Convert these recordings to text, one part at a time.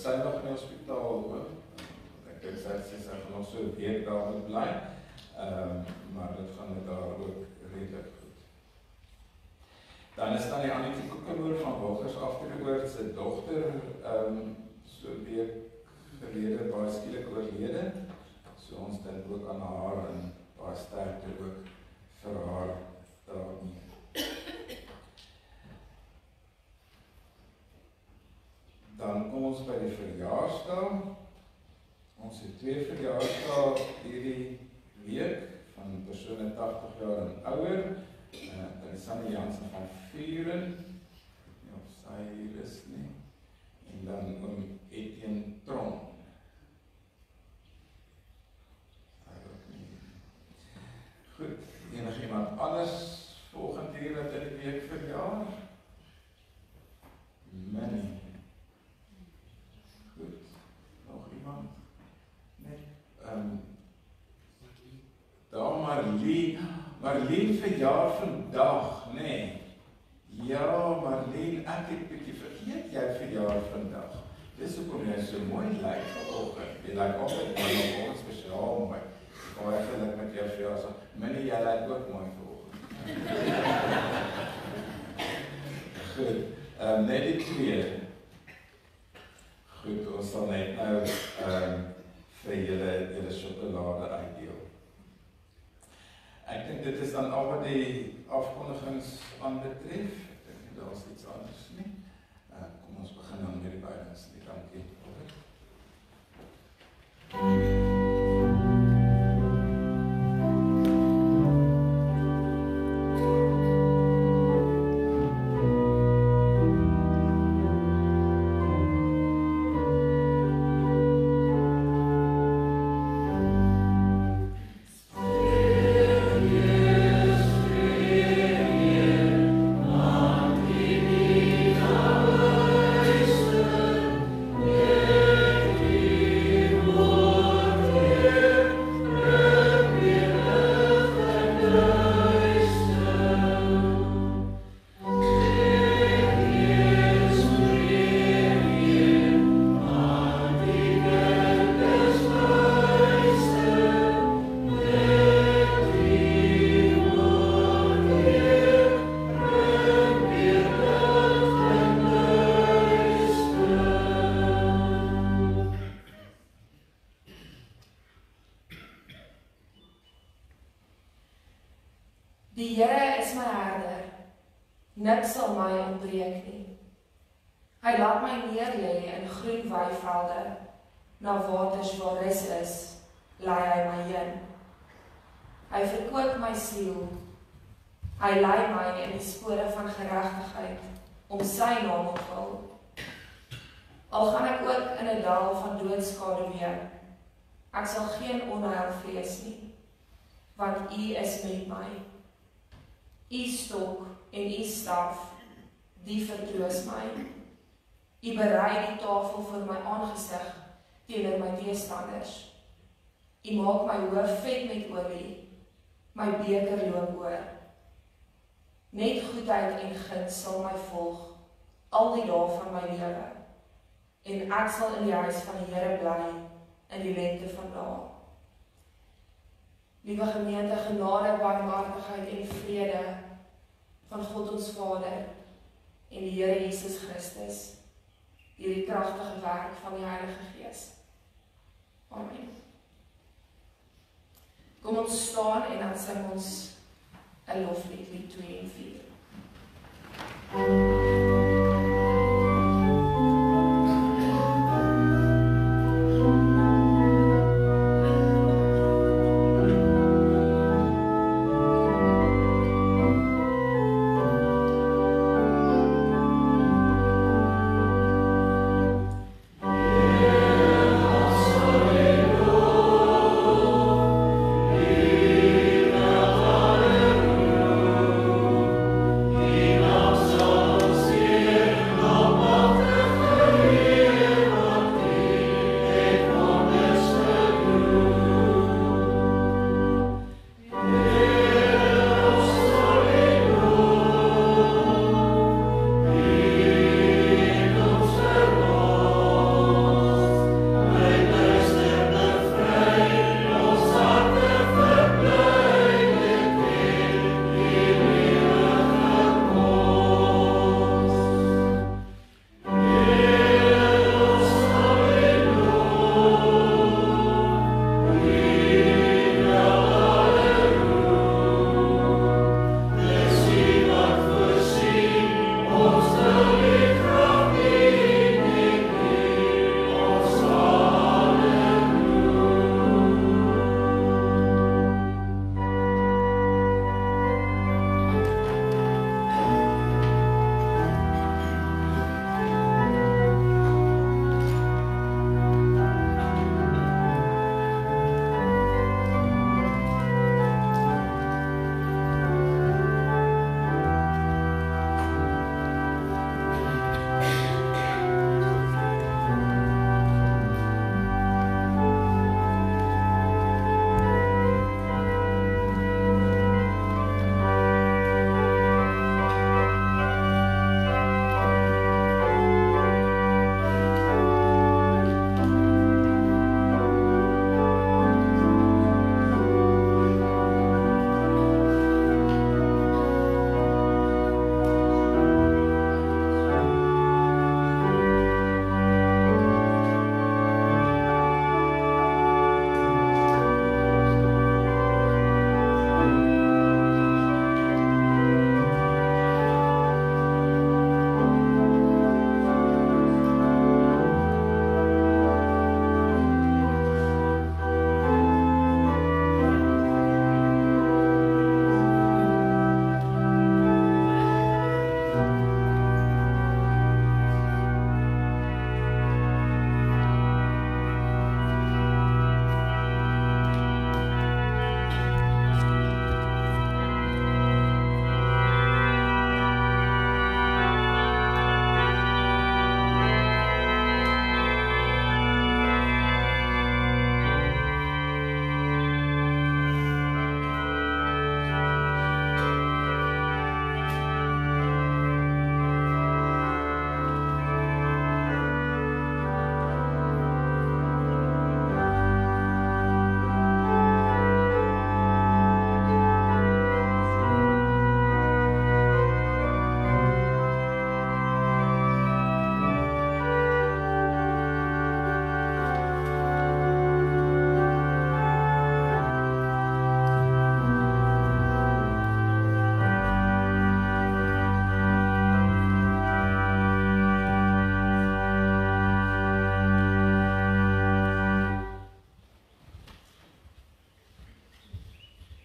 sy nog in die hospitaal hoor. Ek dink sy gaan nog so 'n week daar moet bly, maar dit gaan met haar ook redelik goed. Dan is dan die Annetjie Koekemoer van Wilgers Afdrieoord se dogter, so 'n week gelede baie skielik oorlede. So ons dink ook aan haar en baie sterkte ook vir haar daarmee. Dan kom ons by die verjaarsdag. Ons het 2 verjaarsdae hierdie week van persone 80 jaar en ouer. Dan is Sanne Jansen van Vuren, of sy hier is nie. En dan Etienne Tron. Goed, enig iemand anders volgende hier wat in die week verjaar? Minnie. Goed, nog iemand? Nee. Daar Marleen verjaar vandag, nee. Ja, Marleen, ek het bietjie vergeet jy verjaar vandag. Dis hoekom jy so mooi lyk vanoggend. Jy lyk altyd mooi, maar spesiaal mooi. Baie geluk met jou verjaarsdag. Minnie, jy lyk ook mooi vanoggend. Goed, net die 2. Goed, ons sal net nou vir julle sjokolade uitdeel. Ek dink dit is dan al wat die afkondigings aanbetref. Ek dink daar is iets anders nie. Kom ons begin dan met die bydens. Dankie. Die Here is my herder, niks sal my ontbreek nie. Hy laat my neerlê in groen weivelde, na waters waar rus is, lei hy my heen. Hy verkoop my siel, hy lei my in die spore van geregtigheid, om sy naam ontwil. Al gaan ek ook in 'n dal van doodskaduwee, ek sal geen onheil vrees nie, want U is met my. U stok en U staf, die vertroos my. U berei die tafel voor my aangesig teenoor my teestanders. U maak my hoof vet met olie, my beker loop oor. Net goedheid en guns sal my volg, al die dae van my lewe. En ek sal in die huis van die Here bly, in die lente van dae. Liewe gemeente, genade, barmhartigheid en vrede van God ons Vader en die Here Jesus Christus, deur die kragtige werk van die Heilige Gees. Amen. Kom ons staan en dan sing ons 'n loflied, lied 2 en 4. So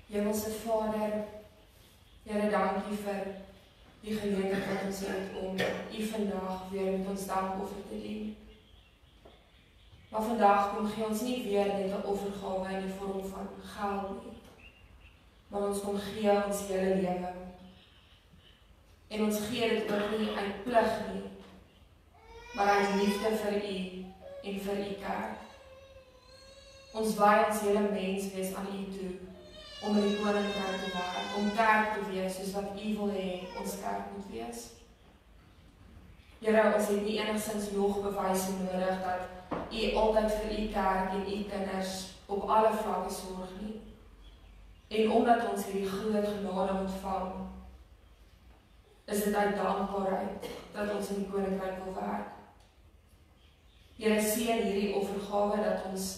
Hemelse Vader, Here, dankie vir die geleentheid wat ons het om U vandag weer met ons dankoffer te dien. Maar vandag kom gee ons nie weer net 'n offergawe in die vorm van geld nie, maar ons kom gee ons hele lewe. En ons gee dit ook nie uit plig nie, maar uit liefde vir U en vir U kerk. Ons wy ons hele menswees aan U toe, om in die koninkryk te werk, om kerk te wees soos wat U wil hê ons kerk moet wees. Here, ons het nie enigstens nog bewyse nodig dat U altyd vir U kerk en U kinders op alle vlakke sorg nie. En omdat ons hierdie groot genade ontvang, is dit uit dankbaarheid dat ons in die koninkryk wil werk. Here, seën hierdie offergawe dat ons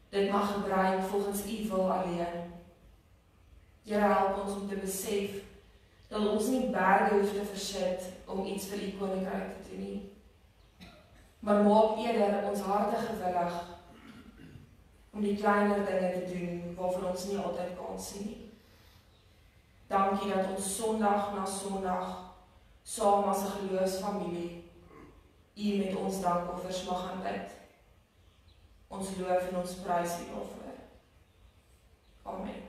dit mag gebruik volgens U wil alleen. Here, help ons om te besef dat ons nie berge hoef te versit om iets vir U koninkryk te doen nie. Maar maak eerder ons harte gewillig om die kleiner dinge te doen waarvoor ons nie altyd kan sien nie. Dankie dat ons Sondag na Sondag saam as 'n geloofsfamilie U met ons dankoffers mag aanbid. Ons loof en ons prys U daarvoor. Amen.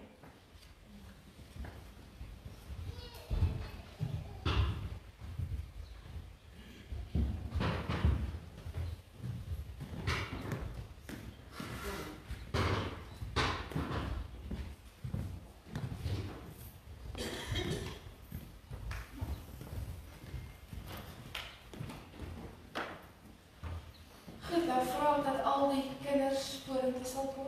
Ek vra dat al die kinders vorentoe sal kom.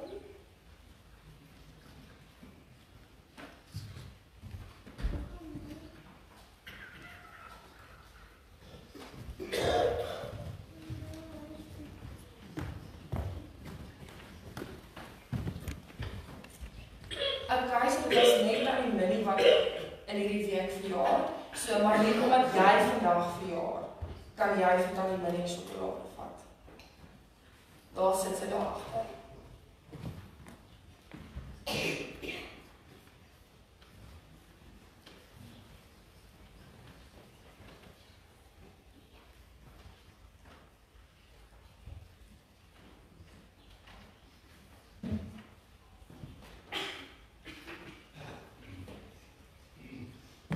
Okay, so dit is net aan die minie wat in hierdie week verjaar. So, maar net omdat jy vandag verjaar, kan jy vir dan die minie sjokolade vat. Daar sit sy daar agter.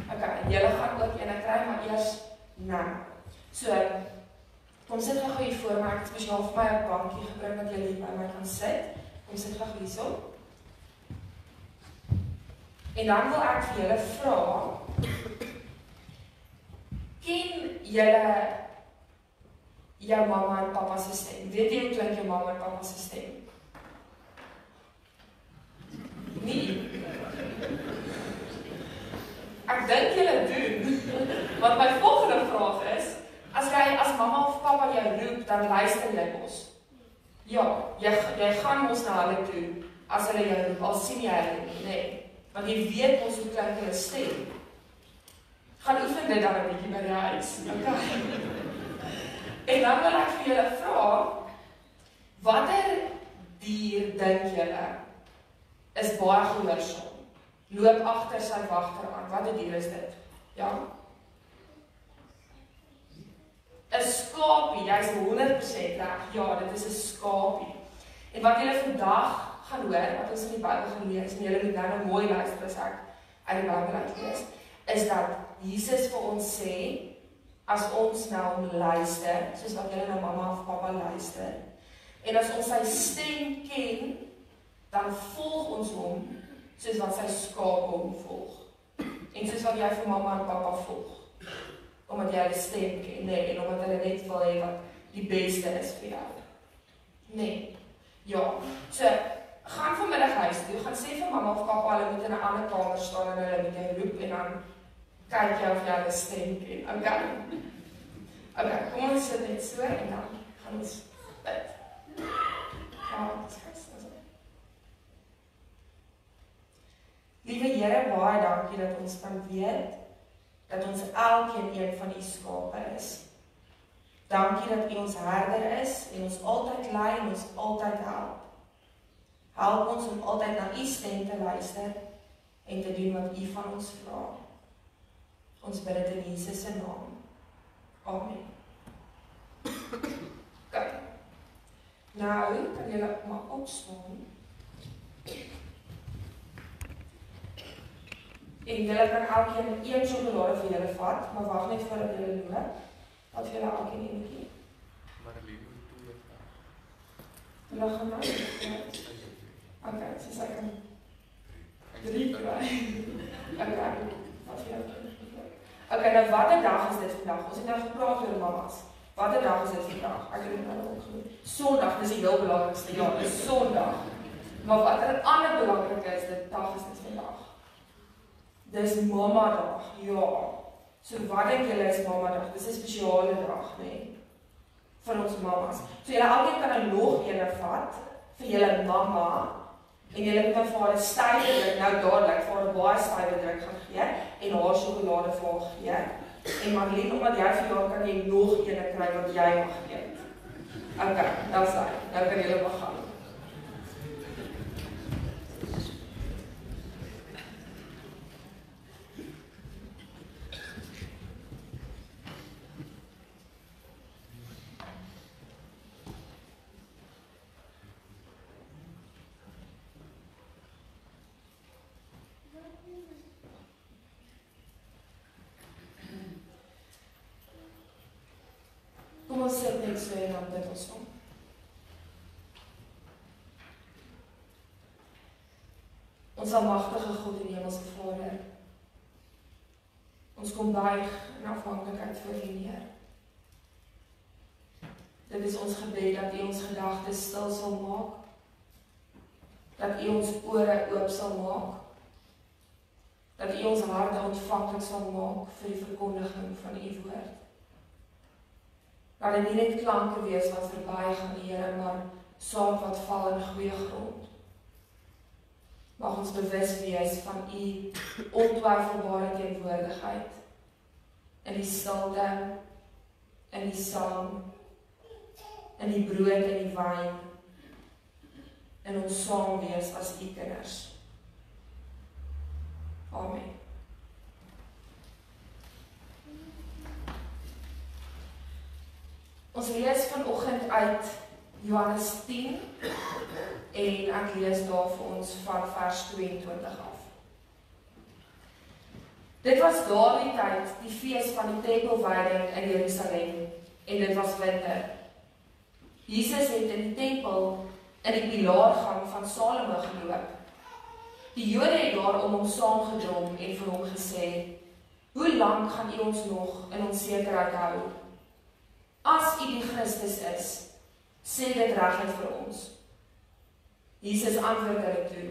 Okay, julle gaan ook ene kry, maar eers nou. So, kom sit gou hier voor my, ek het spesiaal vir my 'n bankie gebring dat julle hier by my kan sit. Kom sit gou hierso. En dan wil ek vir julle vra, ken julle jou mamma en pappa se stem? Weet jy hoe klink jou mamma en pappa se stem? Nee. Ek dink julle doen. Want my volgende vraag is, as mamma of pappa jou roep, dan luister jy mos. Ja, jy gaan mos na hulle toe, as hulle jou roep, al sien jy hulle nie, nee. Want jy weet mos hoe klink hulle stem. Gaan oefen dit dan 'n bietjie by die huis, okay? En dan wil ek vir julle vra, watter dier dink julle is baie gehoorsaam? Loop agter sy wagter aan. Watter dier is dit? Ja? 'n Skapie, jy is 100% reg. Ja, dit is 'n skapie. En wat julle vandag gaan hoor, wat ons in die Bybel gaan lees, en julle moet nou mooi luister as ek uit die Bybel uitlees, is dat Jesus vir ons sê, as ons nou hom luister, soos wat julle na mamma of pappa luister, en as ons sy stem ken, dan volg ons hom, soos wat sy skape hom volg. En soos wat jy vir mamma en pappa volg. Omdat jy hulle stem ken, nee, en omdat hulle net wil hê wat die beste is vir jou. Nee. Ja. So, gaan vanmiddag huis toe, gaan sê vir mamma of pappa, hulle moet in 'n ander kamer staan en hulle moet jou roep en dan kyk jy of jy hulle stem ken. Okay. Okay, kom ons sit net so en dan gaan ons bid. Liewe Here, baie dankie dat ons kan weet dat ons elkeen een van U skape is. Dankie dat U ons herder is en ons altyd lei en ons altyd help. Help ons om altyd na U stem te luister en te doen wat U van ons vra. Ons bid dit in Jesus se naam. Amen. Okay. Nou, kan julle maar opstaan. En julle kan elkeen een sjokolade vir julle vat, maar wag net voordat julle loop. Wat vir julle elkeen eentjie? Maar liever toe. Hulle gaan nou. Okay, so sê kan 3 kry. Okay, wat vir julle? Okay, nou watter dag is dit vandag? Ons het nou gepraat oor mamas. Watter dag is dit vandag? Ek het dit nou opgenoem. Sondag, dis die heel belangrikste. Ja, dis Sondag. Maar watter ander belangrik is dit dag is dit vandag? Dis Mama Dag. Ja. So wat dink julle is Mama Dag? Dis 'n spesiale dag, né? Vir ons mamas. So julle altyd kan nou nog een vat vir julle mamma. En julle moet my vader stywe druk, nou dadelik, vader baie stywe druk gaan gee, en haar sjokolade vir haar gee. En Marlene, omdat jy vir jou kan jy nog een kry wat jy mag eet. Okay, dan sê, nou kan julle begin. Kom ons sit net so en dan bid ons om. Ons almagtige God en hemelse Vader, ons kom buig in afhanklikheid voor U neer. Dit is ons gebed dat U ons gedagtes stil sal maak, dat U ons ore oop sal maak, dat U ons harte ontvanklik sal maak vir die verkondiging van U woord. Dat dit nie net klanke wees wat verby gaan, Here, maar saad wat val in goeie grond. Mag ons bewus wees van U ontwyfelbare teenwoordigheid in die stilte, in die sang, in die brood en die wyn, in ons saam wees as U kinders. Amen. Ons lees vanoggend uit Johannes 10 en ek lees daar vir ons van vers 22 af. Dit was daardie tyd die fees van die tempelwyding in Jerusalem en dit was winter. Jesus het in die tempel in die pilaargang van Salomo geloop. Die Jode het daar om hom saamgedrom en vir hom gesê: "Hoe lank gaan U ons nog in onsekerheid hou? As U die Christus is, sê dit reguit vir ons." Jesus antwoord hulle toe: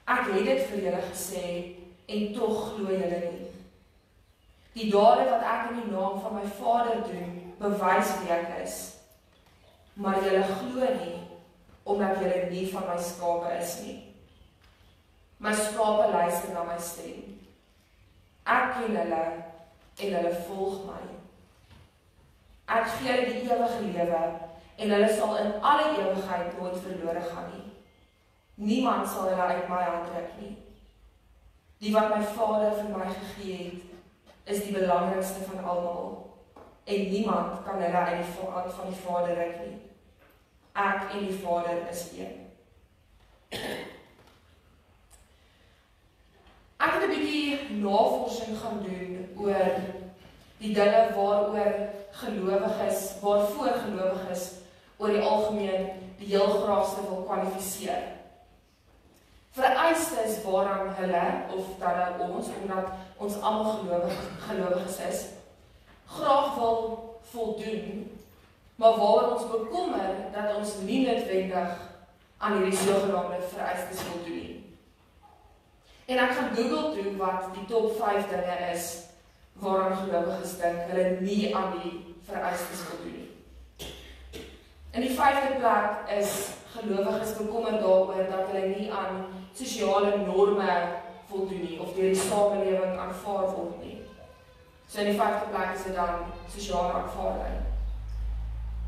"Ek het dit vir julle gesê en tog glo julle nie. Die dade wat ek in die naam van my Vader doen, bewys wie ek is. Maar julle glo nie, omdat julle nie van my skape is nie. My skape luister na my stem. Ek ken hulle en hulle volg my. Ek gee hulle die ewige lewe en hulle sal in alle ewigheid nooit verlore gaan nie. Niemand sal hulle uit my hand ruk nie. Die wat my Vader vir my gegee het, is die belangrikste van almal en niemand kan hulle uit die hand van die Vader ruk nie. Ek en die Vader is een." Ek het 'n bietjie navorsing gaan doen oor die dinge waarvoor gelowiges oor die algemeen die heel graagste wil kwalifiseer. Vereistes waaraan hulle, of dan ons, omdat ons almal gelowiges is, graag wil voldoen, maar waar ons bekommer dat ons nie noodwendig aan hierdie sogenaamde vereistes voldoen nie. En ek gaan Google toe wat die top 5 dinge is waaraan gelowiges dink hulle nie aan die vereistes voldoen nie. In die 5de plek is gelowiges bekommer daaroor dat hulle nie aan sosiale norme voldoen nie, of deur die samelewing aanvaar word nie. So in die 5de plek is dit dan sosiale aanvaarding.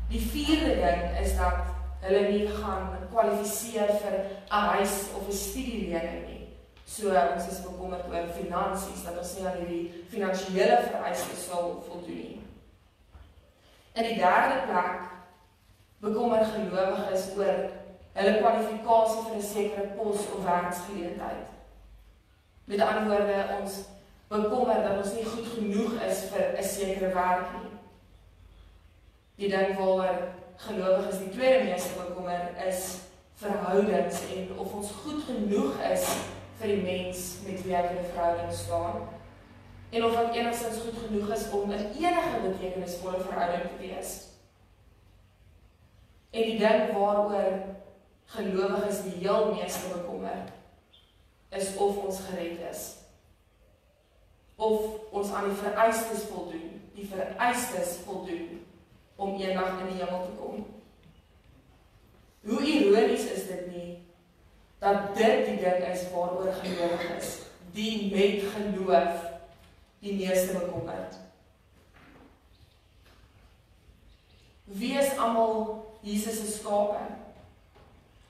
Die 4de ding is dat hulle nie gaan kwalifiseer vir 'n huis of 'n studielening nie. So ons is bekommerd oor finansies, dat ons nie aan die finansiële vereistes sal voldoen nie. In die derde plek bekommer gelowiges oor hulle kwalifikasie vir 'n sekere pos of werksgeleentheid. Met ander woorde, ons bekommer dat ons nie goed genoeg is vir 'n sekere werk nie. Die ding waaroor gelowiges die tweede meeste bekommer is verhoudings en of ons goed genoeg is vir die mens met wie ek in 'n verhouding staan en of ek enigstens goed genoeg is om in enige betekenisvolle verhouding te wees. En die ding waaroor gelowiges die heel meeste bekommer is of ons gered is. Of ons aan die vereistes voldoen om eendag in die hemel te kom. Hoe ironies is dit nie, dat dit die ding is waaroor gelowiges, die met geloof, die meeste bekommerd. Wie is almal Jesus se skape?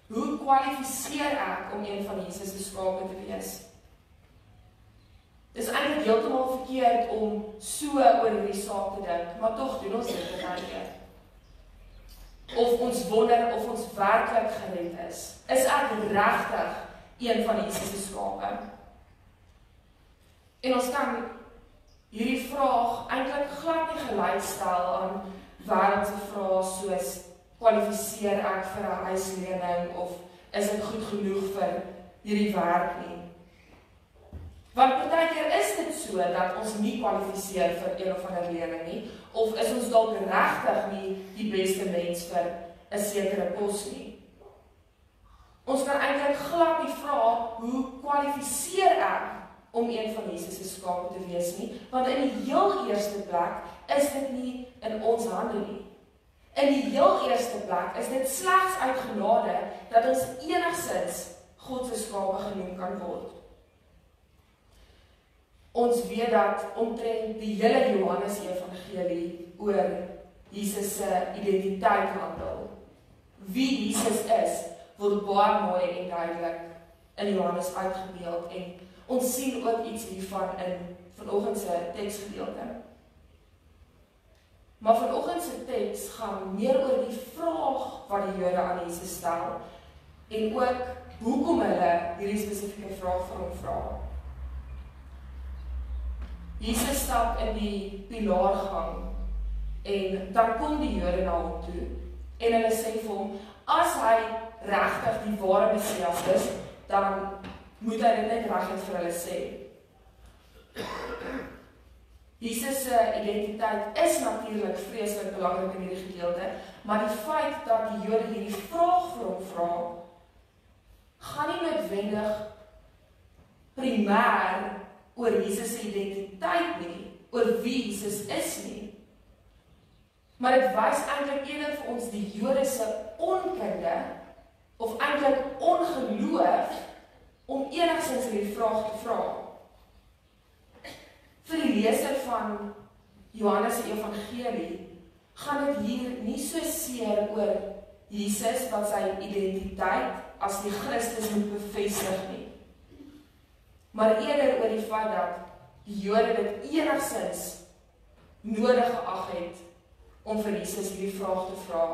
Hoe kwalifiseer ek om een van Jesus se skape te wees? Dis eintlik heeltemal verkeerd om so oor hierdie saak te dink, maar tog doen ons dit baie keer. Of ons wonder of ons werklik gered is. Is ek regtig een van Jesus se skape? En ons kan hierdie vraag eintlik glad nie gelykstel aan wêreldse vrae soos kwalifiseer ek vir 'n huislening of is ek goed genoeg vir hierdie werk nie? Want partykeer is dit so dat ons nie kwalifiseer vir een of ander lening nie, of is ons dalk regtig nie die beste mens vir 'n sekere pos nie. Ons kan eintlik glad nie vra hoe kwalifiseer ek om een van Jesus se skape te wees nie, want in die heel eerste plek is dit nie in ons hande nie. In die heel eerste plek is dit slegs uit genade dat ons enigstens God se skape genoem kan word. Ons weet dat omtrent die hele Johannes Evangelie oor Jesus se identiteit handel. Wie Jesus is, word baie mooi en duidelik in Johannes uitgebeeld en ons sien ook iets hiervan in vanoggend se teksgedeelte. Maar vanoggend se teks gaan meer oor die vraag wat die Jode aan Jesus stel en ook hoekom hulle hierdie spesifieke vraag vir hom vra. Jesus stap in die pilaargang en dan kom die Jode na hom toe en hulle sê vir hom, as hy regtig die ware Messias is, dan moet hy dit net reguit vir hulle sê. Jesus se identiteit is natuurlik vreeslik belangrik in hierdie gedeelte, maar die feit dat die Jode hierdie vraag vir hom vra, gaan nie noodwendig primêr oor Jesus se identiteit nie, oor wie Jesus is nie. Maar dit wys eintlik eerder vir ons die Jode se onkunde, of eintlik ongeloof, om enigstens hierdie vraag te vra. Vir die leser van Johannes se Evangelie gaan dit hier nie so seer oor Jesus wat sy identiteit as die Christus moet bevestig nie, maar eerder oor die feit dat die Jode dit enigstens nodig geag het om vir Jesus hierdie vraag te vra,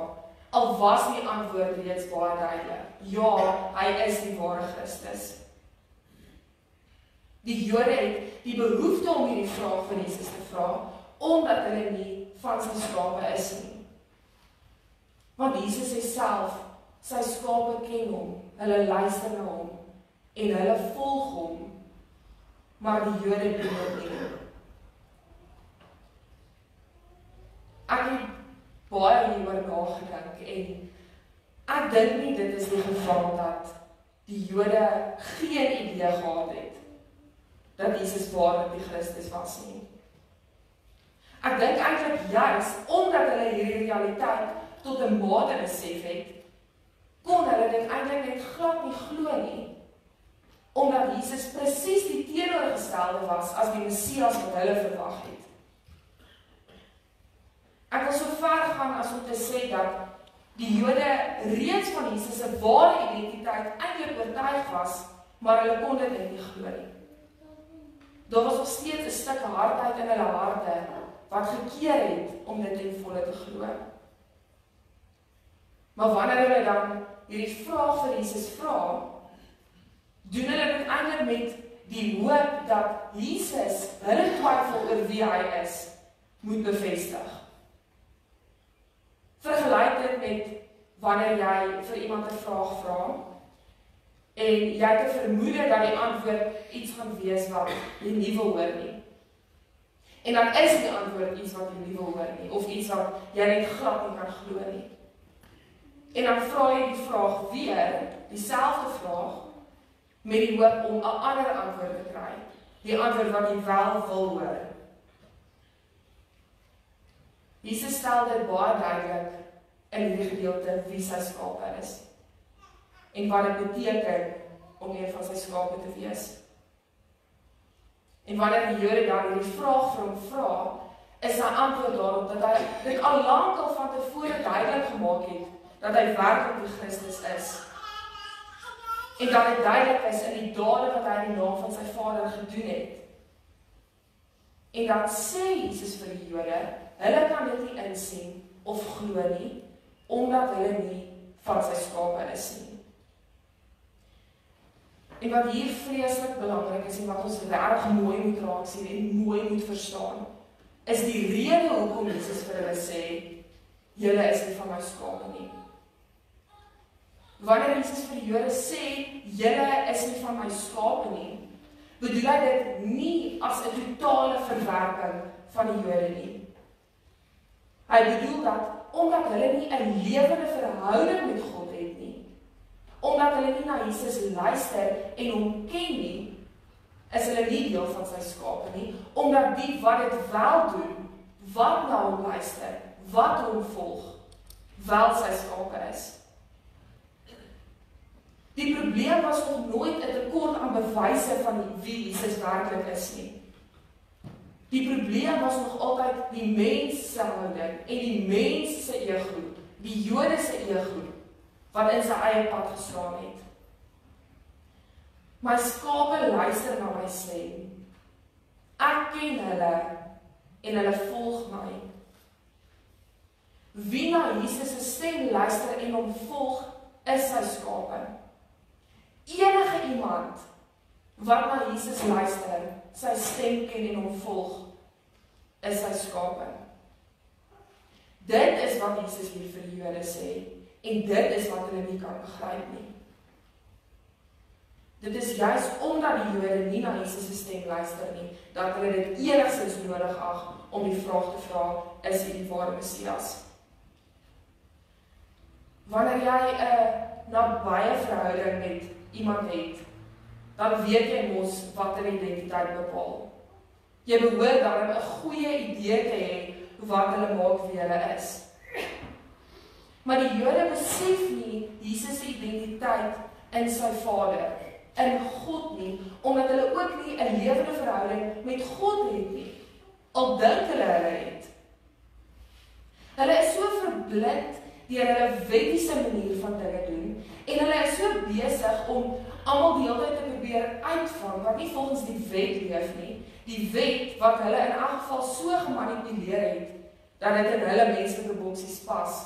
al was die antwoord reeds baie duidelik. Ja, hy is die ware Christus. Die Jode het die behoefte om hierdie vraag van Jesus te vra, omdat hulle nie van sy skape is nie. Want Jesus sê self, sy skape ken hom, hulle luister na hom, en hulle volg hom, maar die Jode doen dit nie. Ek het baie hieroor nagedink, en ek dink nie dit is die geval dat die Jode geen idee gehad het dat Jesus waarlik die Christus was nie. Ek dink eintlik juis omdat hulle hierdie realiteit tot 'n mate besef het, kon hulle dit eintlik net glad nie glo nie, omdat Jesus presies die teenoorgestelde was as die Messias wat hulle verwag het. Ek wil so ver gaan as om te sê dat die Jode reeds van Jesus se ware identiteit eintlik oortuig was maar hulle kon dit net nie glo nie. Daar was nog steeds 'n stuk hardheid in hulle harte wat gekeer het om dit ten volle te glo. Maar wanneer hulle dan hierdie vraag vir Jesus vra, doen hulle dit eintlik met die hoop dat Jesus hulle twyfel oor wie hy is, moet bevestig. Vergelyk dit met wanneer jy vir iemand 'n vraag vra en jy het 'n vermoede dat die antwoord iets gaan wees wat jy nie wil hoor nie. En dan is die antwoord iets wat jy nie wil hoor nie, of iets wat jy net glad nie kan glo nie. En dan vra jy die vraag weer, dieselfde vraag, met die hoop om 'n ander antwoord te kry. Die antwoord wat jy wel wil hoor. Jesus stel dit baie duidelik in die gedeelte wie sy skape is. En wat dit beteken om een van sy skape te wees. En wanneer die Jode dan hierdie vraag vir hom vra, is sy antwoord daarop dat hy dit al lank al van tevore duidelik gemaak het, dat hy werklik die Christus is. En dat dit duidelik is in die dade wat hy in die naam van sy Vader gedoen het. En dan sê Jesus vir die Jode, hulle kan dit nie insien of glo nie, omdat hulle nie van sy skape is nie. En wat hier vreeslik belangrik is en wat ons reg mooi moet raak sien en mooi moet verstaan, is die rede hoekom Jesus vir hulle sê, julle is nie van my skape nie. Wanneer Jesus vir die Jode sê, julle is nie van my skape nie, bedoel hy dit nie as 'n totale verwerping van die Jode nie. Hy bedoel dat, omdat hulle nie 'n lewende verhouding met God het nie, omdat hulle nie na Jesus luister en hom ken nie, is hulle nie deel van sy skape nie, omdat die wat dit wel doen, wat na hom luister, wat hom volg, wel sy skape is. Die probleem was nog nooit 'n tekort aan bewyse van wie Jesus werklik is nie. Die probleem was nog altyd die mens se houding en die mens se ego, die Jode se ego, wat in sy eie pad geslaan het. My skape luister na my stem. Ek ken hulle en hulle volg my. Wie na Jesus se stem luister en hom volg, is sy skape. Enige iemand wat na Jesus luister, sy stem ken en hom volg, is sy skape. Dit is wat Jesus hier vir die Jode sê, en dit is wat hulle nie kan begryp nie. Dit is juist omdat die Jode nie na Jesus se stem luister nie, dat hulle dit enigstens nodig ag om die vraag te vra, is hy die ware Messias? Wanneer jy 'n nabye verhouding met iemand het, dan weet jy mos wat hulle identiteit bepaal. Jy behoort dan 'n goeie idee te hê wat hulle maak wie hulle is. Maar die Jode besef nie Jesus se identiteit in sy Vader, in God nie, omdat hulle ook nie 'n lewende verhouding met God het nie, al dink hulle het. Hulle is so verblind deur hulle wettiese manier van dinge doen, en hulle is so besig om almal die hele tyd te probeer uitvang, wat nie volgens die wet leef nie, die wet wat hulle in elk geval so gemanipuleer het, dat dit in hulle menslike boksies pas,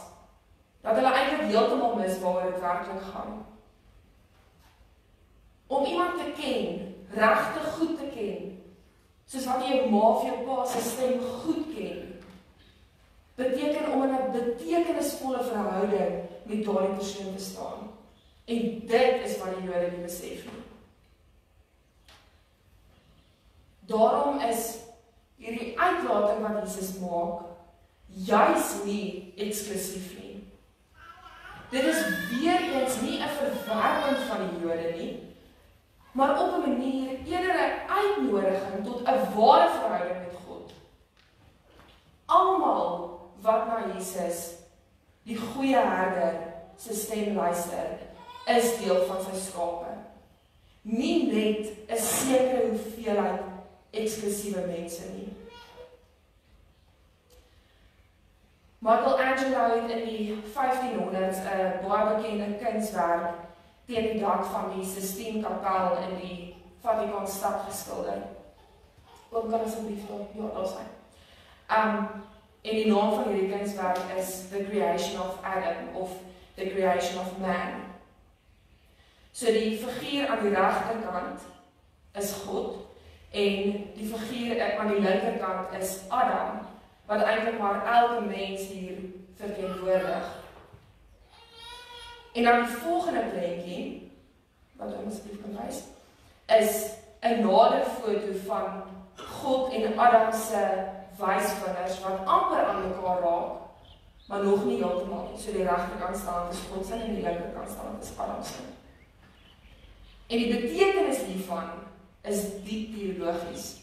dat hulle eintlik heeltemal mis waaroor dit werklik gaan. Om iemand te ken, regtig goed te ken, soos wat jy jou ma of jou pa se stem goed ken, beteken om in 'n betekenisvolle verhouding met daardie persoon te staan. En dit is wat die Jode nie besef nie. Daarom is hierdie uitlating wat Jesus maak, juis nie eksklusief nie. Dit is weer eens nie 'n verwerping van die Jode nie, maar op 'n manier eerder 'n uitnodiging tot 'n ware verhouding met God. Almal wat na Jesus, die goeie herder, se stem luister, is deel van sy skape. Nie net 'n sekere hoeveelheid eksklusiewe mense nie. Michelangelo het in die 1500s 'n baie bekende kunswerk teen die dak van die Sistine Kapel in die Vatikanstad geskilder. Oom kan asseblief daar sy. En die naam van hierdie kunswerk is The Creation of Adam of The Creation of Man. So die figuur aan die regterkant is God en die figuur aan die linkerkant is Adam, wat eintlik maar elke mens hier verteenwoordig. En dan die volgende prentjie, wat ons asseblief kan wys, is 'n naderfoto van God en Adam se wysvingers wat amper aan mekaar raak, maar nog nie heeltemal nie. So die regterkant staan is God se en die linkerkant staan is Adam se. En die betekenis hiervan is diep teologies.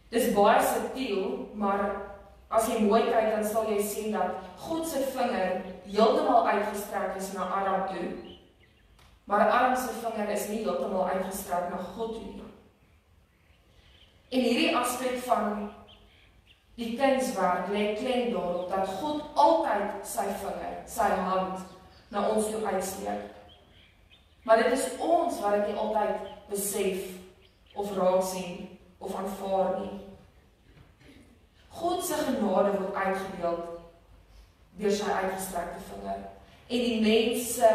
Dis baie subtiel, maar as jy mooi kyk, dan sal jy sien dat God se vinger heeltemal uitgestrek is na Adam toe, maar Adam se vinger is nie heeltemal uitgestrek na God toe nie. En hierdie aspek van die kunswerk lê klem daarop dat God altyd sy vinger, sy hand na ons toe uitsteek. Maar dit is ons wat dit nie altyd besef of raak sien of aanvaar nie. God se genade word uitgebeeld deur sy uitgestrekte vinger en die mens se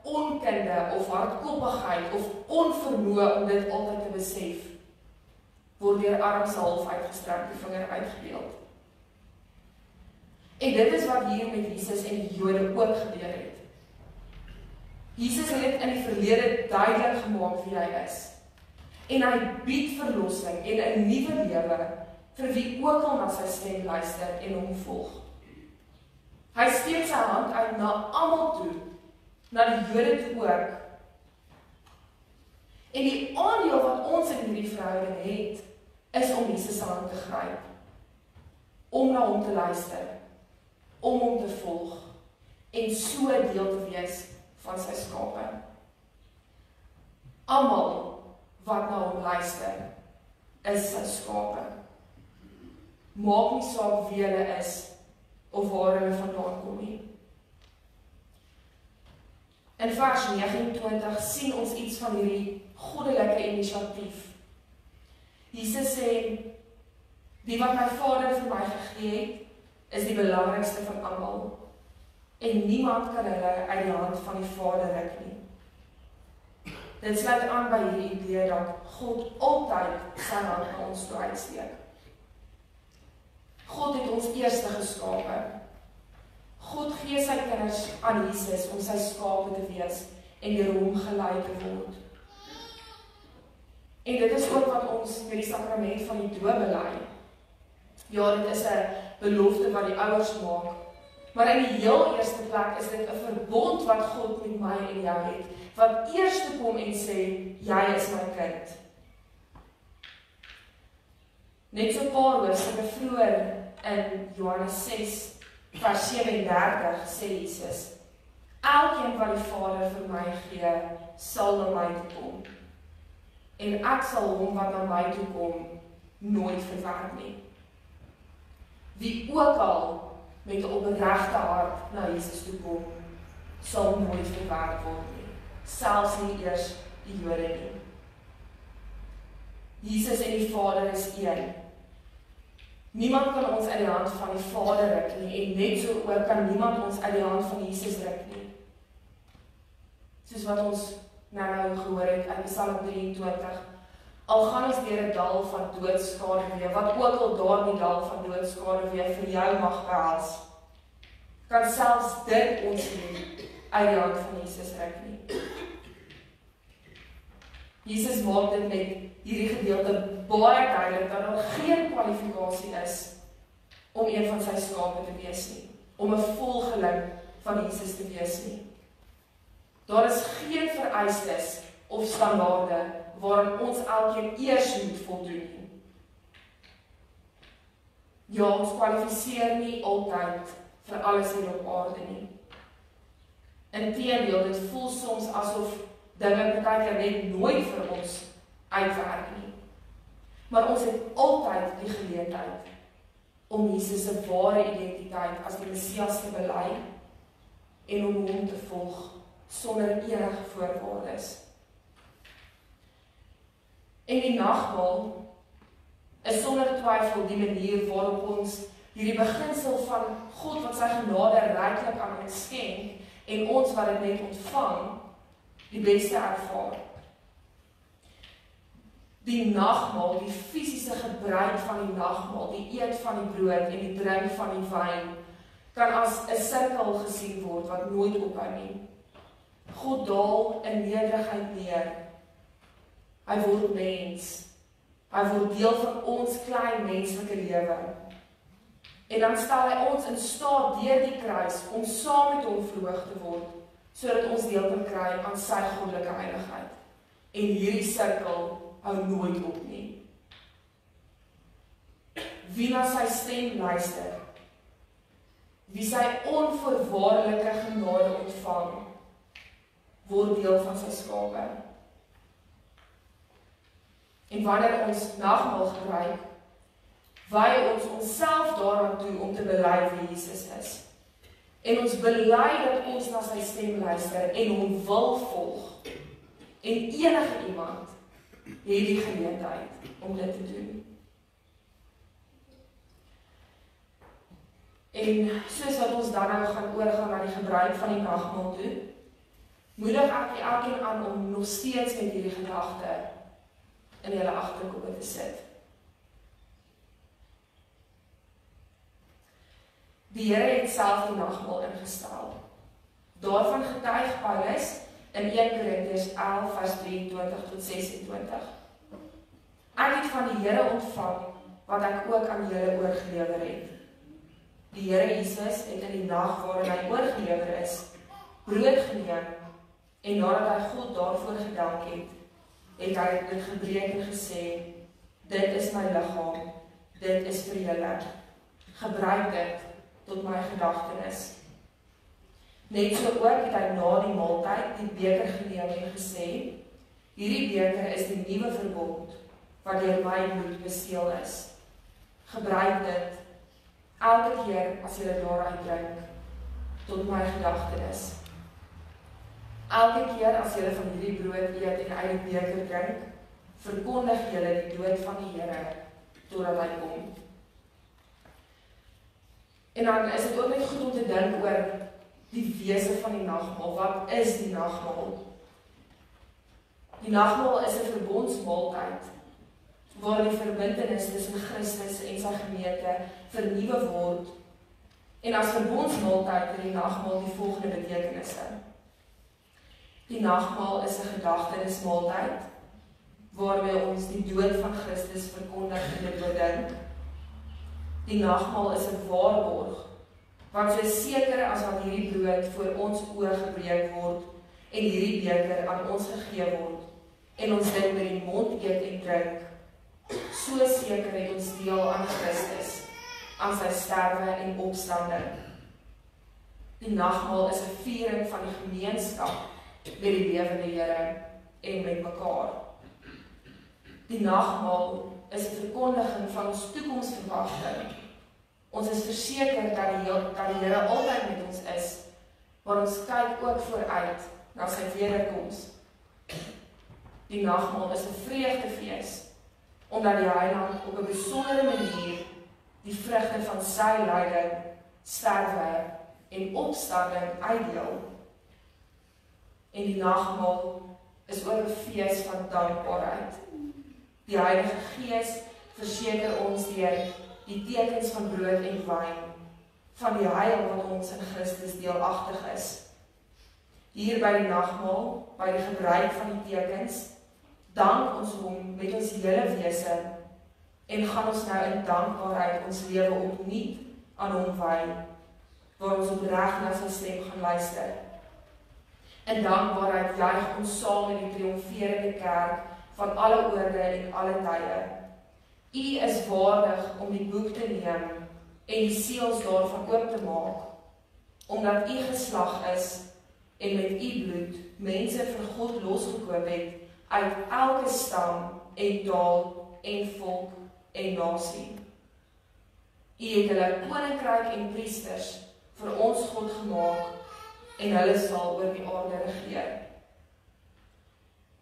onkunde of hardkoppigheid of onvermoë om dit altyd te besef word deur Adam se half uitgestrekte vinger uitgebeeld. En dit is wat hier met Jesus en die Jode ook gebeur het. Jesus het dit in die verlede duidelik gemaak wie hy is. En hy bied verlossing en 'n nuwe lewe vir wie ook al na sy stem luister en hom volg. Hy steek sy hand uit na almal toe, na die Jode toe ook. En die aandeel wat ons in hierdie verhouding het, is om Jesus se hand te gryp, om na hom te luister, om hom te volg, en so deel te wees van sy skape. Almal wat na hom luister, is sy skape. Maak nie saak wie hulle is, of waar hulle vandaan kom nie. In vers 29 sien ons iets van hierdie goddelike inisiatief. Jesus sê, die wat my Vader vir my gegee het, is die belangrikste van almal, en niemand kan hulle uit die hand van die Vader ruk nie. Dit sluit aan by hierdie idee dat God altyd sy hand na ons toe uitsteek. God het ons eerste geskape. God gee sy kinders aan Jesus om sy skape te wees en deur hom gelei te word. En dit is ook wat ons met die sakrament van die doop bely. Ja, dit is 'n belofte wat die ouers maak, maar in die heel eerste plek is dit 'n verbond wat God met my en jou het, wat eers te kom en sê, jy is my kind. Net so 'n paar hoofstukke vroeër in Johannes 6, vers 37 sê Jesus, elkeen wat die Vader vir my gee, sal na my toe kom. En ek sal hom wat na my toe kom, nooit verwerp nie. Wie ook al met 'n opregte hart na Jesus toe kom, sal nooit verwerp word nie. Selfs nie eers die Jode nie. Jesus en die Vader is een. Niemand kan ons uit die hand van die Vader ruk nie, en net so ook kan niemand ons uit die hand van Jesus ruk nie. Soos wat ons nou gehoor het uit Psalm 23, al gaan ons deur 'n dal van doodskade, wat ook al daar in die dal van doodskade vir jou mag behels, kan selfs dit ons nie uit die hand van Jesus ruk nie. Jesus maak dit met hierdie gedeelte baie duidelik dat daar geen kwalifikasie is om een van sy skape te wees nie, om 'n volgeling van Jesus te wees nie. Daar is geen vereistes of standaarde waaraan ons elkeen eers moet voldoen nie. Ja, ons kwalifiseer nie altyd vir alles hier op aarde nie. Inteendeel, dit voel soms asof dinge partykeer net nooit vir ons uitwerk nie. Maar ons het altyd die geleentheid om Jesus se ware identiteit as die Messias te bely en om hom te volg sonder enige voorwaardes. En die nagmaal is sonder twyfel die manier waarop ons hierdie beginsel van God wat sy genade ryklik aan ons skenk en ons wat dit net ontvang, die beste ervaar. Die nagmaal, die fisiese gebruik van die nagmaal, die eet van die brood en die drink van die wyn, kan as 'n sirkel gesien word wat nooit ophou nie. God daal in nederigheid neer. Hy word mens. Hy word deel van ons klein menslike lewe. En dan stel hy ons in staat deur die kruis om saam met hom verhoog te word, sodat ons deel kan kry aan sy goddelike heiligheid. En hierdie sirkel hou nooit op nie. Wie na sy stem luister, wie sy onvoorwaardelike genade ontvang, word deel van sy skape. En wanneer ons nagmaal gebruik, wy ons onsself daaraan toe om te bely wie Jesus is. En ons bely dat ons na sy stem luister en hom wil volg. En enige iemand het die geleentheid om dit te doen. En soos wat ons dan nou gaan oorgaan na die gebruik van die nagmaal toe, moedig ek elkeen aan om nog steeds met hierdie gedagte in julle agterkoppe te sit. Die Here het self die nagmaal ingestel. Daarvan getuig Paulus in 1 Korintiërs 11 vers 23 tot 26. Ek het van die Here ontvang wat ek ook aan julle oorgelewer het. Die Here Jesus het in die nag waarin hy oorgelewer is, brood geneem en nadat hy God daarvoor gedank het, het hy dit gebreek en gesê, dit is my liggaam, dit is vir julle. Gebruik dit tot my gedagtenis. Net so ook het hy na die maaltyd die beker geneem en gesê, hierdie beker is die nuwe verbond wat deur my bloed besteel is. Gebruik dit elke keer as julle daaruit drink tot my gedagtenis. Elke keer as julle van hierdie brood eet en uit die beker drink, verkondig julle die dood van die Here totdat hy kom. En dan is dit ook net goed om te dink oor die wese van die nagmaal. Wat is die nagmaal? Die nagmaal is 'n verbondsmaaltyd waar die verbintenis tussen Christus en sy gemeente vernuwe word. En as verbondsmaaltyd het die nagmaal die volgende betekenisse. Die nagmaal is 'n gedagtenismaaltyd waarmee ons die dood van Christus verkondig en dit bedink. Die nagmaal is 'n waarborg, want so seker as wat hierdie brood voor ons oë gebreek word en hierdie beker aan ons gegee word en ons dit met die mond eet en drink, so seker het ons deel aan Christus, aan sy sterwe en opstanding. Die nagmaal is 'n viering van die gemeenskap met die lewende Here en met mekaar. Die nagmaal is 'n verkondiging van ons toekomsverwagting. Ons is verseker dat die Here altyd met ons is, maar ons kyk ook vooruit na sy wederkoms. Die nagmaal is 'n vreugdefees, omdat die Heiland op 'n besondere manier die vrugte van sy lyding, sterwe en opstanding uitdeel. En die nagmaal is ook 'n fees van dankbaarheid. Die Heilige Gees verseker ons deur die tekens van brood en wyn, van die heil wat ons in Christus deelagtig is. Hier by die nagmaal, by die gebruik van die tekens, dank ons hom met ons hele wese en gaan ons nou in dankbaarheid ons lewe opnuut aan hom wy, waar ons opreg na sy stem gaan luister. In dankbaarheid juig ons saam met die triomferende kerk van alle oorde en alle tye. U is waardig om die boek te neem en die seels daarvan oop te maak, omdat u geslag is en met u bloed mense vir God losgekoop het uit elke stam en taal en volk en nasie. U het hulle koninkryk en priesters vir ons God gemaak en hulle sal oor die aarde regeer.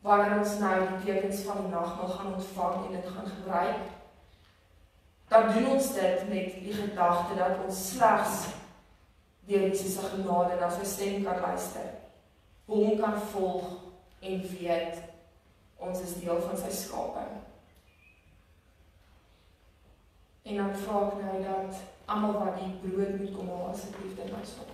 Wanneer ons nou die tekens van die nagmaal gaan ontvang en dit gaan gebruik, dan doen ons dit met die gedagte dat ons slegs deur Jesus se genade na sy stem kan luister, hom kan volg en weet ons is deel van sy skape. En dan vra ek nou dat almal wat die brood moet kom haal asseblief dit nou stop.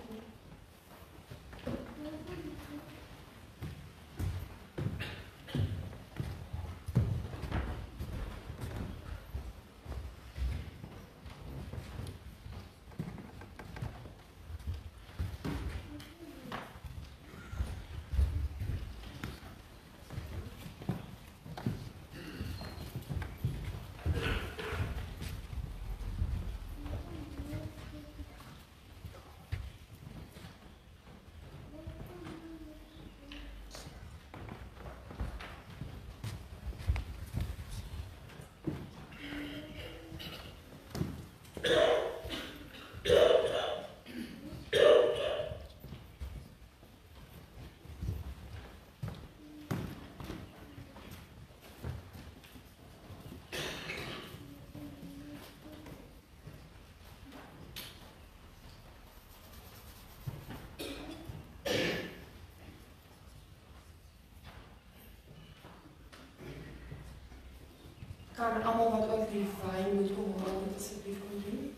Kan almal wat ook die wyn moet kom haal, dit asseblief kom doen?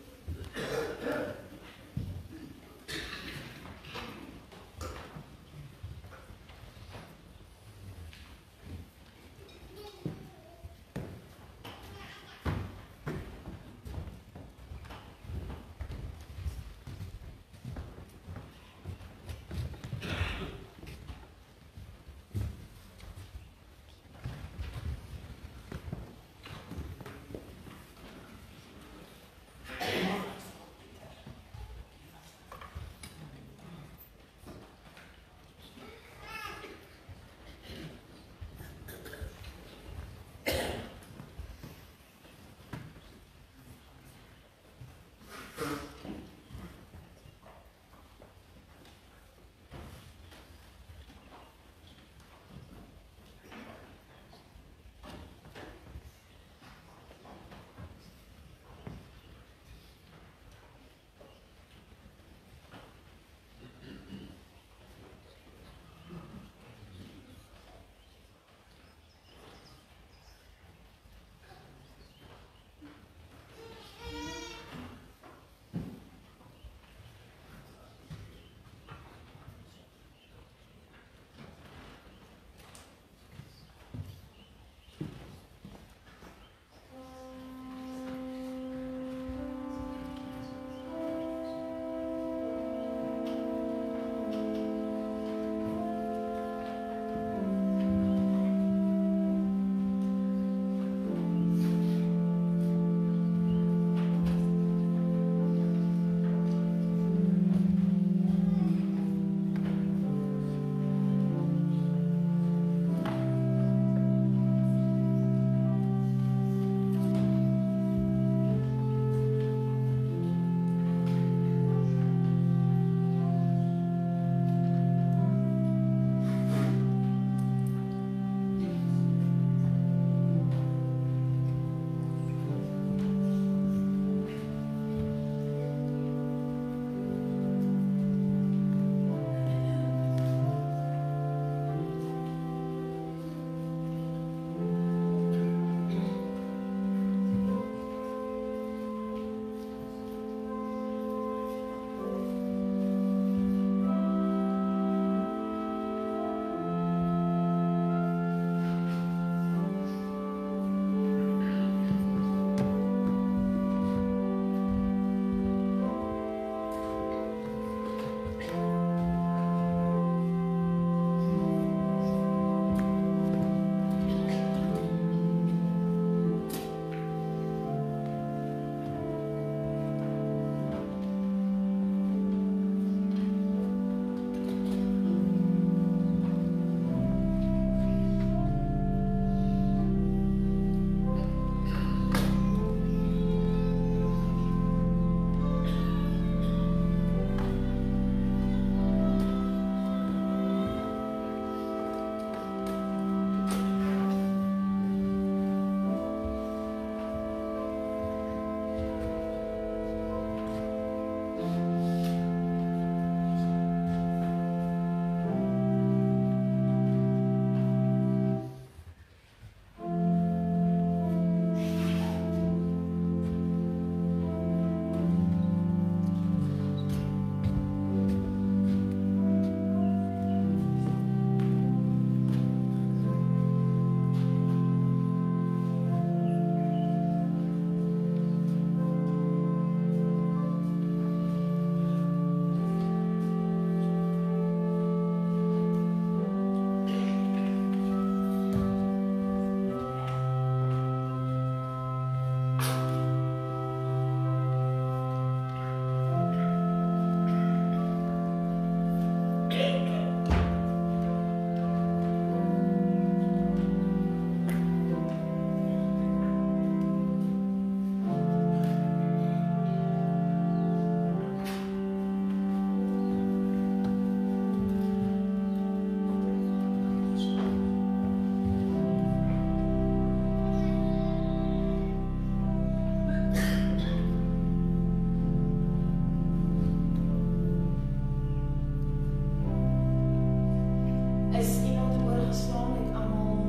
Is iemand oorgeslaan het almal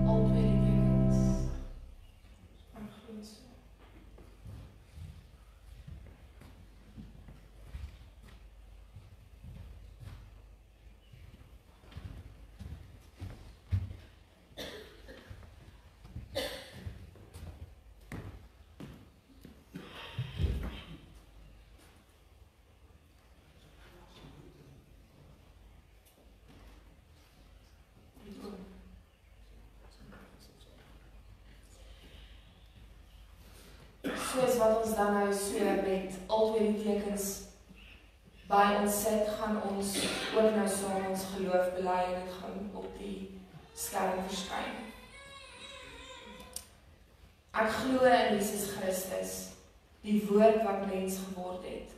al twee die tekens? Ek glo so. Soos wat ons dan nou so met al twee die tekens by ons sit, gaan ons ook nou saam ons geloof bely en dit gaan op die skerm verskyn. Ek glo in Jesus Christus, die woord wat mens geword het.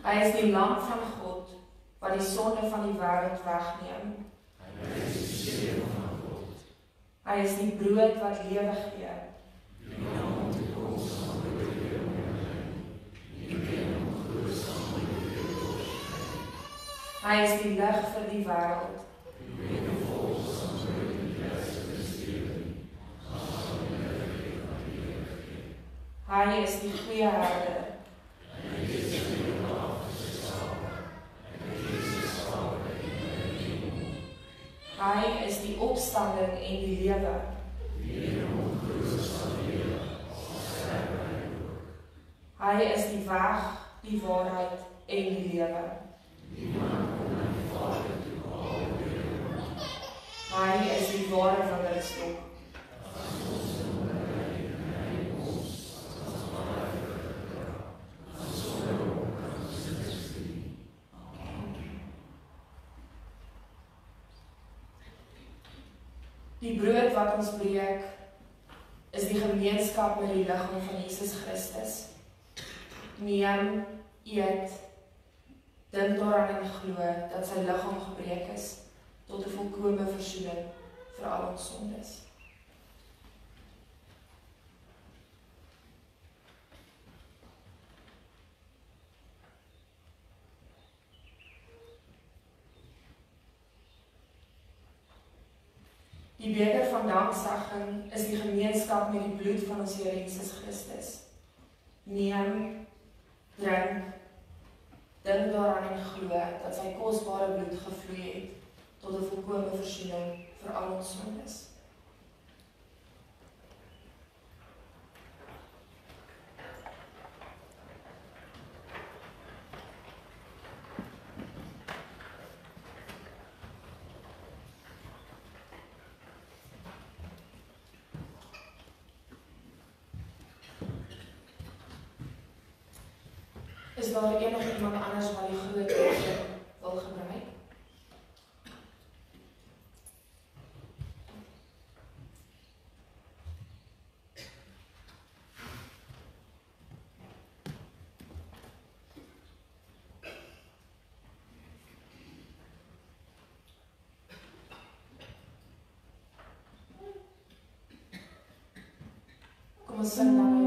Hy is die lam van God, wat die sonde van die wêreld wegneem. Hy is die brood wat lewe gee. Hy is die lig vir die wêreld. Hy is die goeie herder. Hy is die opstanding en die lewe. Hy is die weg, die waarheid en die lewe. Hy is die ware wingerdstok. Die brood wat ons breek, is die gemeenskap met die liggaam van Jesus Christus. Neem, eet, dink daaraan en glo dat sy liggaam gebreek is tot 'n volkome versoening vir al ons sondes. Die beker van danksegging is die gemeenskap met die bloed van ons Here Jesus Christus. Neem, drink, dink daaraan en glo dat sy kosbare bloed gevloei het tot 'n volkome versoening vir al ons sondes. Is daar enige iemand anders wat die groot beker wil gebruik? Kom ons sing dan.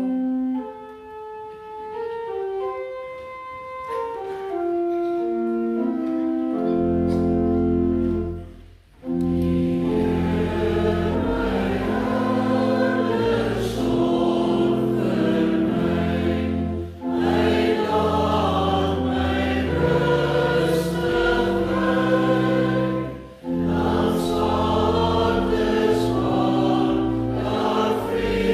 Free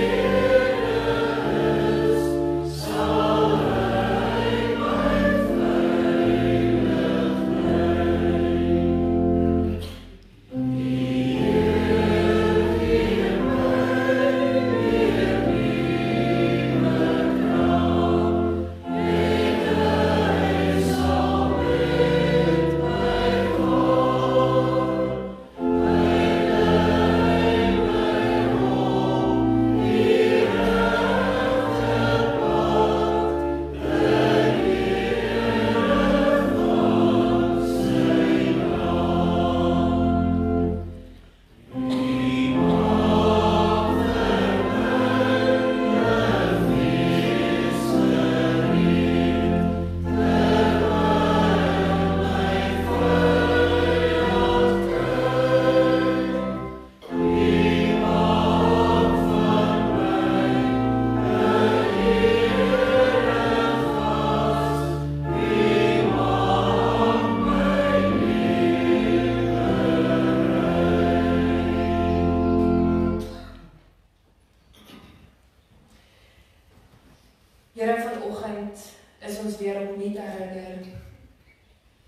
ons weer opnuut herinner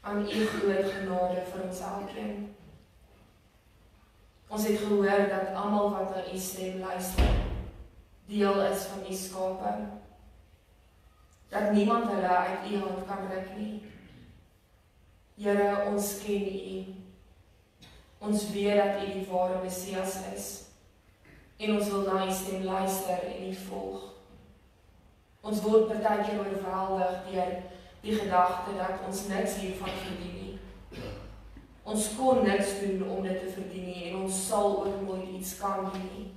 aan U groot genade vir ons elkeen. Ons het gehoor dat almal wat na U stem luister, deel is van U skape. Dat niemand hulle uit U hand kan ruk nie. Here, ons ken U. Ons weet dat U die ware Messias is. En ons wil na U stem luister en U volg. Ons word partykeer oorweldig deur die gedagte dat ons niks hiervan verdien nie. Ons kon niks doen om dit te verdien nie en ons sal ook nooit iets kan doen nie.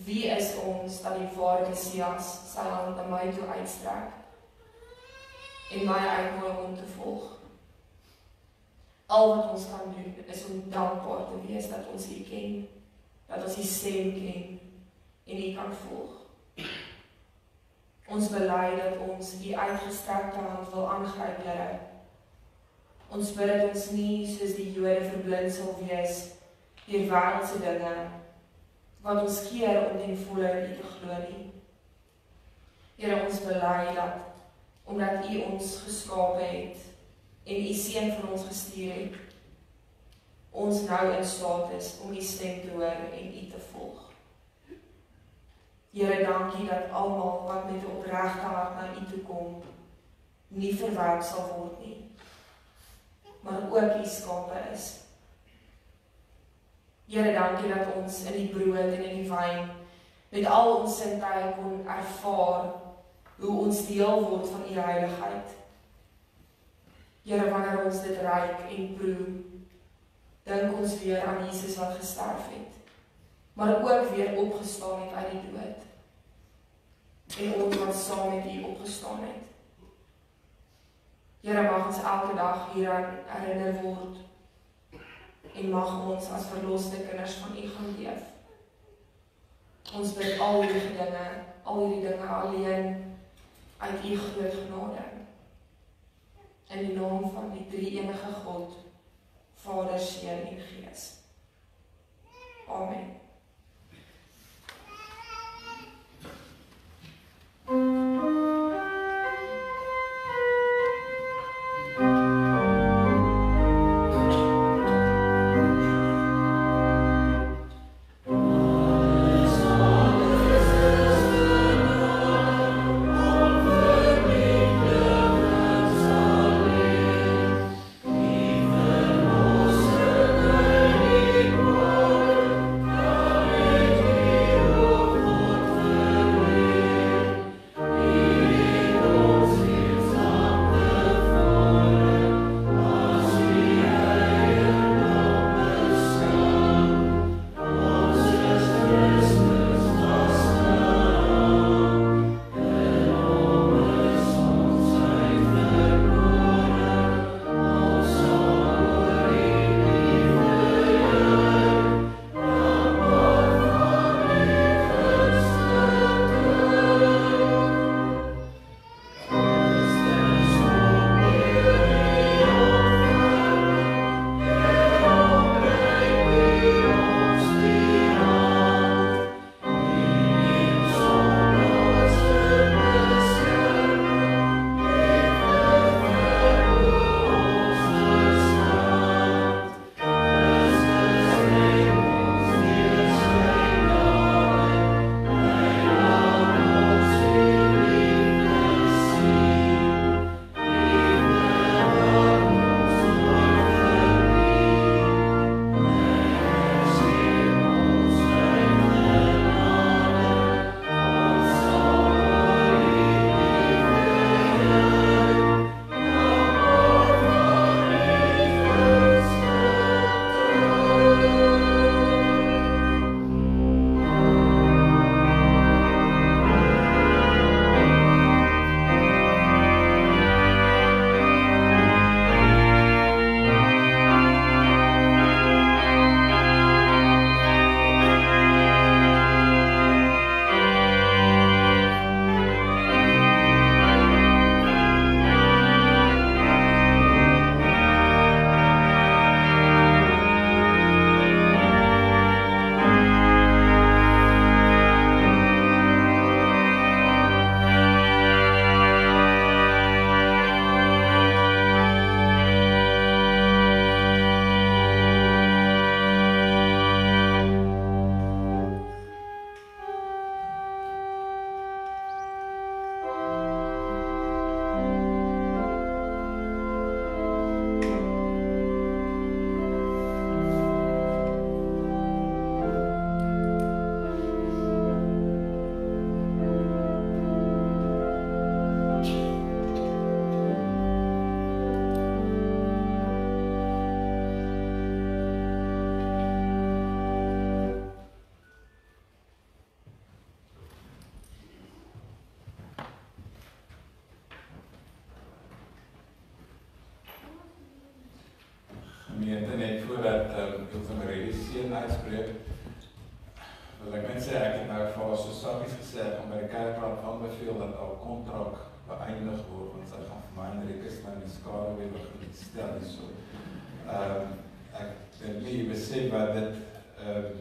Wie is ons dat die ware Messias sy hand na my toe uitstrek en my uitnooi om te volg? Al wat ons kan doen is om dankbaar te wees dat ons U ken, dat ons U stem ken en U kan volg. Ons bely dat ons U uitgestrekte hand wil aangryp, Here. Ons bid dat ons nie soos die Jode verblind sal wees deur wêreldse dinge wat ons keer om ten volle in U te glo nie. Here, ons bely dat omdat U ons geskape het en U seun vir ons gestuur het, ons nou in staat is om U stem te hoor en U te volg. Here, dankie dat almal wat met 'n opregte hart na U toe kom, nie verwerp sal word nie, maar ook U skape is. Here, dankie dat ons in die brood en in die wyn met al ons sintuie kon ervaar hoe ons deel word van U heiligheid. Here, wanneer ons dit ruik en proe, dink ons weer aan Jesus wat gesterf het, maar ook weer opgestaan het uit die dood. En ons wat saam met U opgestaan het. Here, mag ons elke dag hieraan herinner word en mag ons as verloste kinders van U gaan leef. Ons bid al hierdie dinge alleen uit U groot genade. In die naam van die drie-enige God, Vader, Seun en Gees. Amen. Oh die seën uitspreek, wil ek net sê, ek het nou vir haar so sakkies gesê, ek gaan by die kerkraad aanbeveel dat haar kontrak beëindig word, want sy gaan vir my en Rikus nou die skaduwee begin stel hierso. Ek dink nie, jy besef wat dit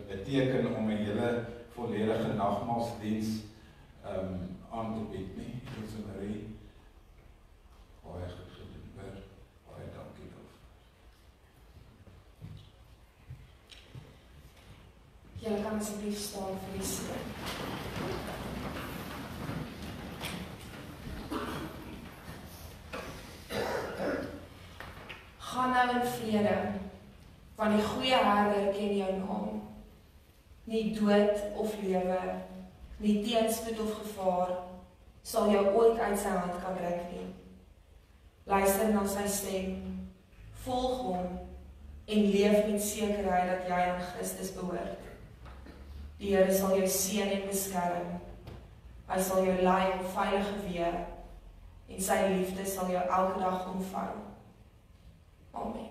beteken om 'n hele volledige nagmaalsdiens aan te bied nie. Marie, baie goed gedoen, baie dankie daarvoor. Julle kan asseblief staan vir die seën. Gaan nou in vrede, want die goeie herder ken jou naam. Nie dood of lewe, nie teenspoed of gevaar, sal jou ooit uit sy hand kan ruk nie. Luister na sy stem, volg hom en leef met sekerheid dat jy aan Christus behoort. Die Here sal jou seën en beskerm. Hy sal jou lei op veilige weë en sy liefde sal jou elke dag omvou. Amen.